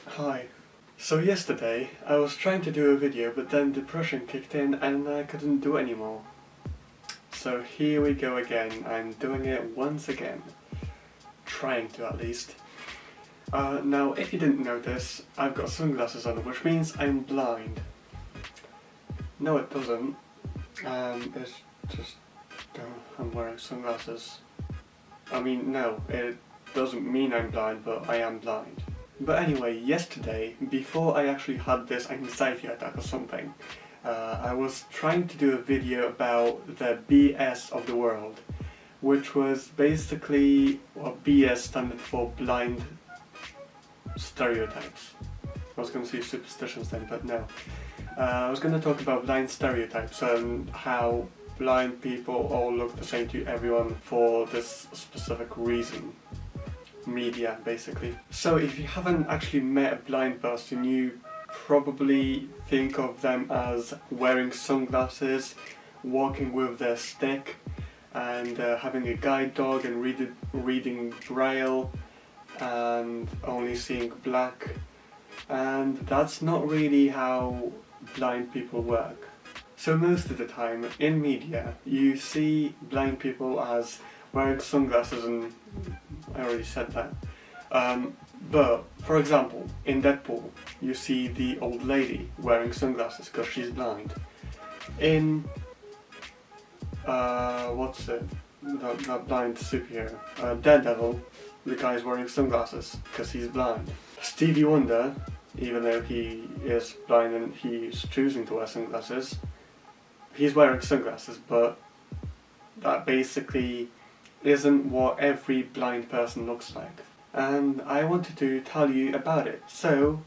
Hi. So yesterday I was trying to do a video, but then depression kicked in and I couldn't do it anymore. So here we go again. I'm doing it once again. Trying to, at least. Now if you didn't notice, I've got sunglasses on, which means I'm blind. No, it doesn't. It's just I'm wearing sunglasses. I mean, no, it doesn't mean I'm blind, but I am blind. But anyway, yesterday, before I actually had this anxiety attack or something, I was trying to do a video about the BS of the world, which was basically what BS standard for blind stereotypes. I was going to say superstitions then, but no. I was going to talk about blind stereotypes and how blind people all look the same to everyone for this specific reason. Media, basically. So if you haven't actually met a blind person, you probably think of them as wearing sunglasses, walking with their stick, and having a guide dog and reading Braille, and only seeing black. And that's not really how blind people work. So most of the time in media you see blind people as wearing sunglasses, and I already said that. But for example, in Deadpool you see the old lady wearing sunglasses because she's blind. In what's it? That blind superhero, Daredevil, the guy's wearing sunglasses because he's blind. Stevie Wonder, even though he is blind and he's choosing to wear sunglasses, he's wearing sunglasses, but that basically isn't what every blind person looks like. And I wanted to tell you about it. So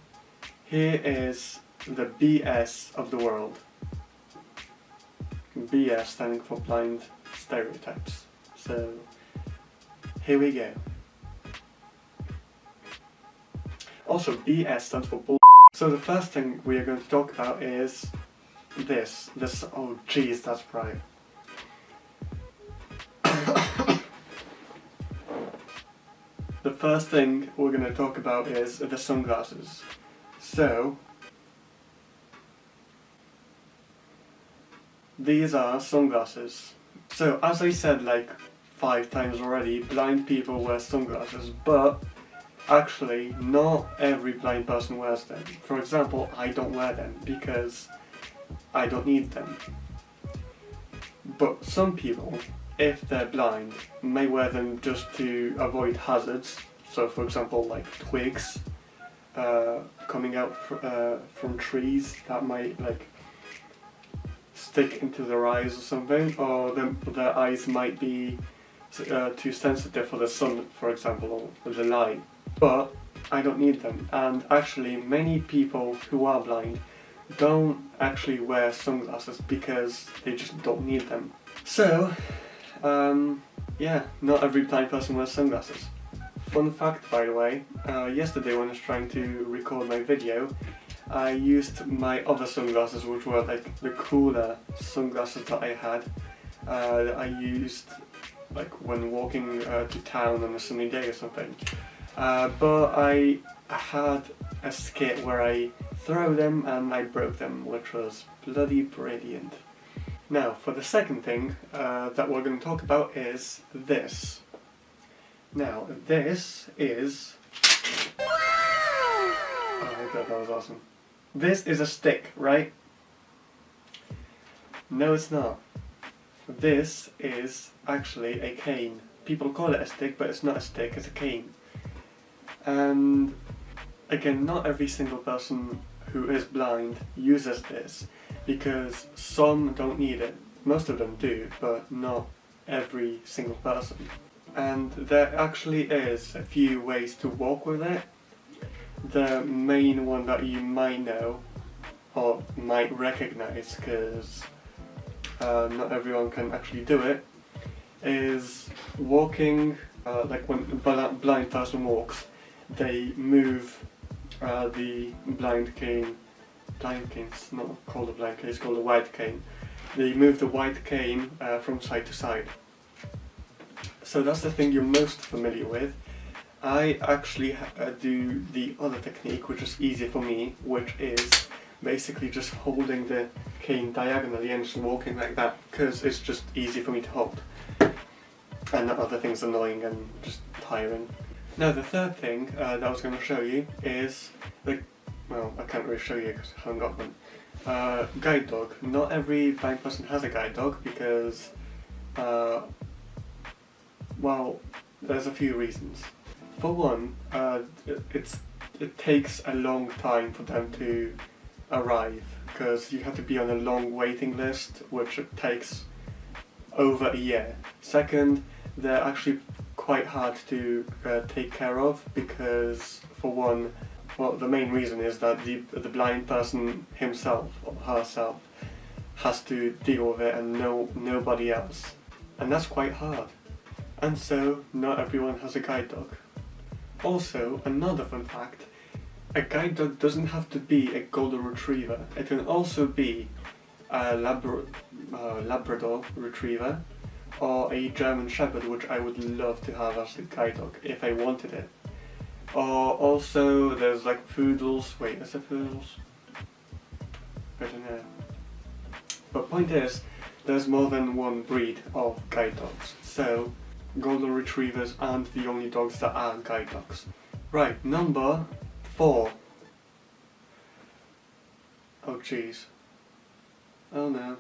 here is the BS of the world. BS standing for blind stereotypes. So here we go. Also, BS stands for bull. So the first thing we are going to talk about is this. Oh jeez, that's right. The first thing we're going to talk about is the sunglasses. So these are sunglasses. So as I said like 5 times already, blind people wear sunglasses, but actually not every blind person wears them. For example, I don't wear them because I don't need them. But some people, if they're blind, may wear them just to avoid hazards. So for example, like twigs coming out from trees that might like stick into their eyes or something, or their eyes might be too sensitive for the sun, for example, or the light. But I don't need them, and actually many people who are blind don't actually wear sunglasses because they just don't need them. So yeah, not every blind person wears sunglasses. Fun fact, by the way, yesterday when I was trying to record my video, I used my other sunglasses, which were like the cooler sunglasses that I had. I used like when walking to town on a sunny day or something. But I had a skit where I threw them and I broke them, which was bloody brilliant. Now, for the second thing that we're going to talk about is this. Now, this is... Oh, I thought that was awesome. This is a stick, right? No, it's not. This is actually a cane. People call it a stick, but it's not a stick, it's a cane. And again, not every single person who is blind uses this, because some don't need it. Most of them do, but not every single person. And there actually is a few ways to walk with it. The main one that you might know or might recognize, because not everyone can actually do it, is walking like when a blind person walks, they move the blind cane. Blind cane, it's not called a blind cane, it's called a white cane. They move the white cane from side to side. So that's the thing you're most familiar with. I actually do the other technique, which is easier for me, which is basically just holding the cane diagonally and just walking like that, because it's just easy for me to hold. And the other thing's annoying and just tiring. Now the third thing that I was going to show you is, well, I can't really show you because I haven't got one. Guide dog. Not every blind person has a guide dog because, well, there's a few reasons. For one, it takes a long time for them to arrive because you have to be on a long waiting list, which it takes over a year. Second, they're actually quite hard to take care of because, for one, well, the main reason is that the blind person himself or herself has to deal with it and nobody else. And that's quite hard. And so, not everyone has a guide dog. Also, another fun fact, a guide dog doesn't have to be a golden retriever. It can also be a Labrador retriever or a German Shepherd, which I would love to have as a guide dog if I wanted it. Or also there's like poodles. Wait, is it poodles? I don't know. But point is, there's more than one breed of guide dogs. So golden retrievers aren't the only dogs that are guide dogs. Right, number 4. Oh jeez. Oh no.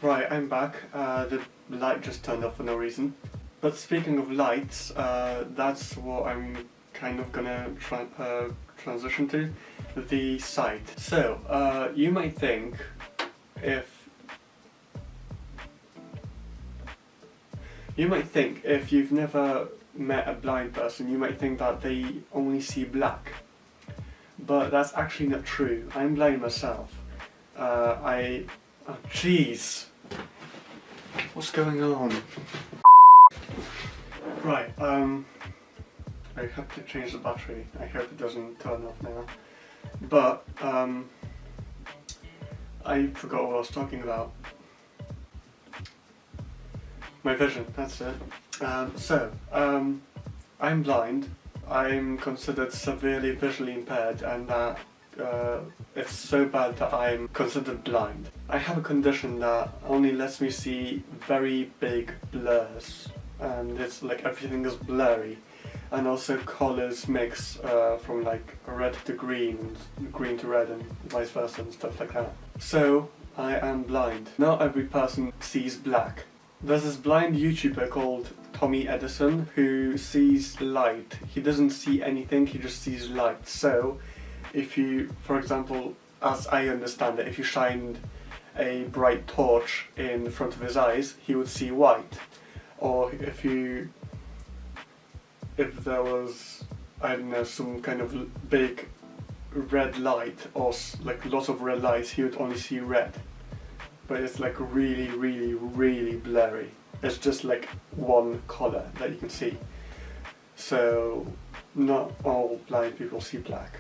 Right, I'm back. The light just turned off for no reason. But speaking of lights, that's what I'm kind of gonna transition to, the sight. So, you might think if you've never met a blind person, you might think that they only see black. But that's actually not true. I'm blind myself. Oh jeez. What's going on? Right, I have to change the battery. I hope it doesn't turn off now. But, I forgot what I was talking about. My vision, that's it. I'm blind. I'm considered severely visually impaired, and that it's so bad that I'm considered blind. I have a condition that only lets me see very big blurs, and it's like everything is blurry, and also colours mix from like red to green, green to red, and vice versa and stuff like that. So I am blind. Not every person sees black. There's this blind YouTuber called Tommy Edison who sees light. He doesn't see anything, he just sees light. So if you, for example, as I understand it, if you shined a bright torch in front of his eyes, he would see white. Or if there was, I don't know, some kind of big red light or like lots of red lights, he would only see red. But it's like really, really, really blurry. It's just like one colour that you can see. So not all blind people see black.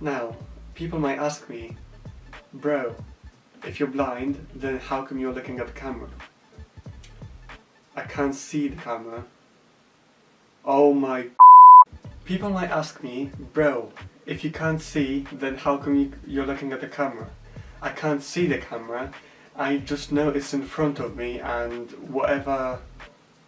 Now, people might ask me, bro, if you're blind, then how come you're looking at the camera? I can't see the camera. Oh my. People might ask me, bro, if you can't see, then how come you're looking at the camera? I can't see the camera. I just know it's in front of me, and whatever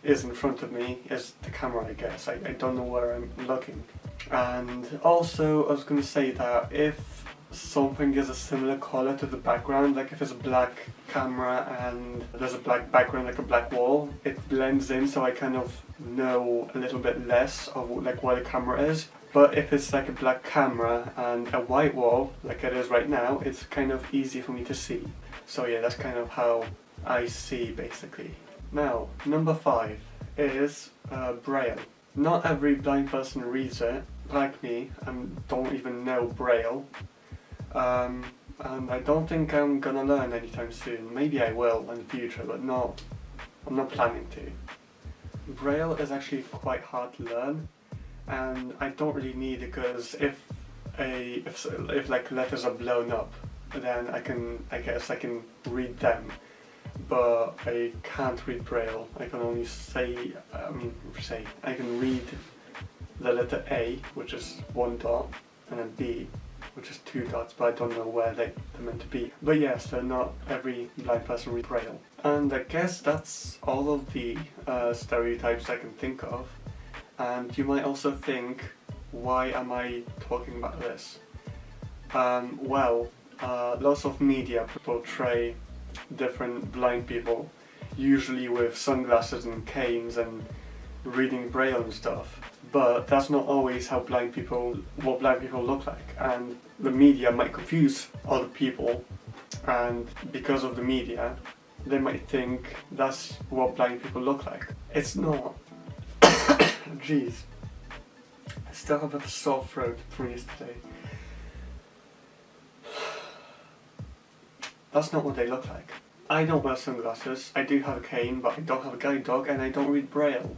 is in front of me is the camera, I guess. I don't know where I'm looking. And also, I was going to say that if something is a similar colour to the background, like if it's a black camera and there's a black background, like a black wall, it blends in, so I kind of know a little bit less of like where the camera is. But if it's like a black camera and a white wall, like it is right now, it's kind of easy for me to see. So yeah, that's kind of how I see, basically. Now, number 5 is Braille. Not every blind person reads it, like me, and don't even know Braille. And I don't think I'm gonna learn anytime soon. Maybe I will in the future, but I'm not planning to. Braille is actually quite hard to learn, and I don't really need it, because if if like letters are blown up, then I guess I can read them, but I can't read Braille. I can only I can read the letter A, which is 1 dot, and then B, which is 2 dots, but I don't know where they're meant to be. But yes, so not every blind person reads Braille. And I guess that's all of the stereotypes I can think of. And you might also think, why am I talking about this? Well, lots of media portray different blind people, usually with sunglasses and canes and reading Braille and stuff. But that's not always what blind people look like, and the media might confuse other people, and because of the media they might think that's what blind people look like. It's not. Jeez, I still have a sore throat from yesterday. That's not what they look like. I don't wear sunglasses, I do have a cane, but I don't have a guide dog, and I don't read Braille.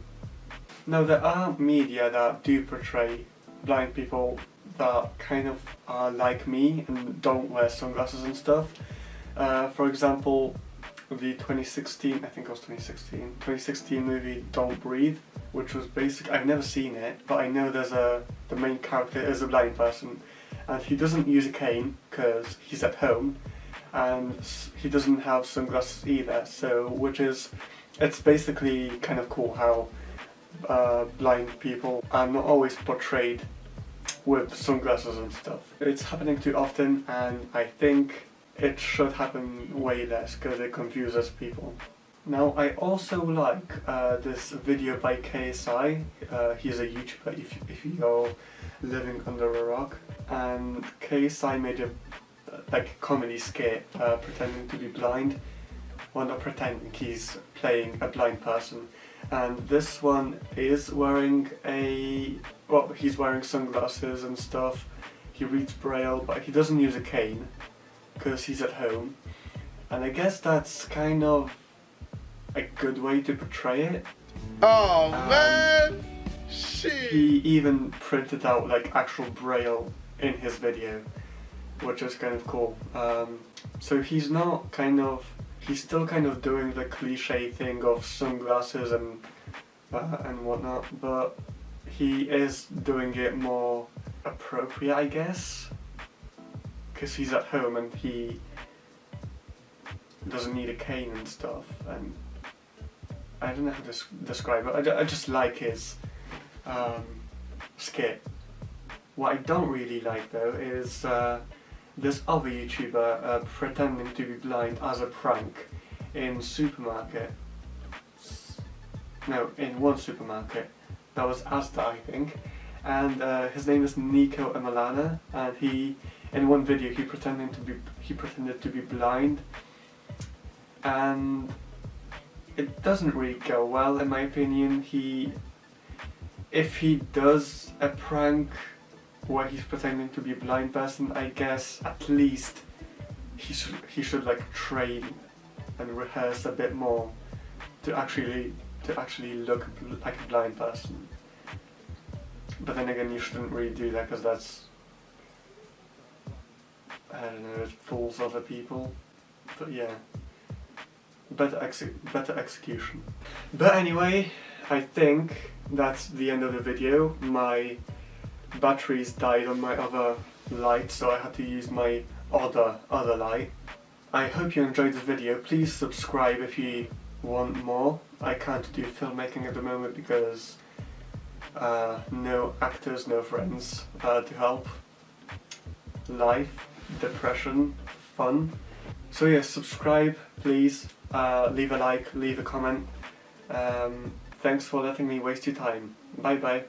Now, there are media that do portray blind people that kind of are like me and don't wear sunglasses and stuff. For example, the 2016 movie Don't Breathe, which was basic. I've never seen it, but I know the main character is a blind person, and he doesn't use a cane because he's at home, and he doesn't have sunglasses either. So, it's basically kind of cool how blind people are not always portrayed with sunglasses and stuff. It's happening too often, and I think it should happen way less because it confuses people. Now, I also like this video by KSI. He's a YouTuber if you're living under a rock, and KSI made a comedy skit pretending to be blind. Well, not pretending, he's playing a blind person. And this one is wearing he's wearing sunglasses and stuff. He reads Braille, but he doesn't use a cane because he's at home. And I guess that's kind of a good way to portray it. Oh man! Shit. He even printed out like actual Braille in his video, which is kind of cool. So he's still kind of doing the cliche thing of sunglasses and whatnot, but he is doing it more appropriate, I guess, because he's at home and he doesn't need a cane and stuff, and I don't know how to describe it. I just like his skit. What I don't really like though is this other YouTuber pretending to be blind as a prank in one supermarket. That was Asda, I think. And his name is Nico Emalana, and in one video he pretended to be blind, and it doesn't really go well in my opinion. If he does a prank where he's pretending to be a blind person, I guess at least he should like train and rehearse a bit more to actually look like a blind person. But then again, you shouldn't really do that because that's, I don't know, it fools other people. But yeah, better execution. But anyway, I think that's the end of the video. My batteries died on my other light, so I had to use my other light. I hope you enjoyed this video. Please subscribe if you want more. I can't do filmmaking at the moment because no actors, no friends to help. Life, depression, fun. So yeah, subscribe please, leave a like, leave a comment. Thanks for letting me waste your time. Bye bye.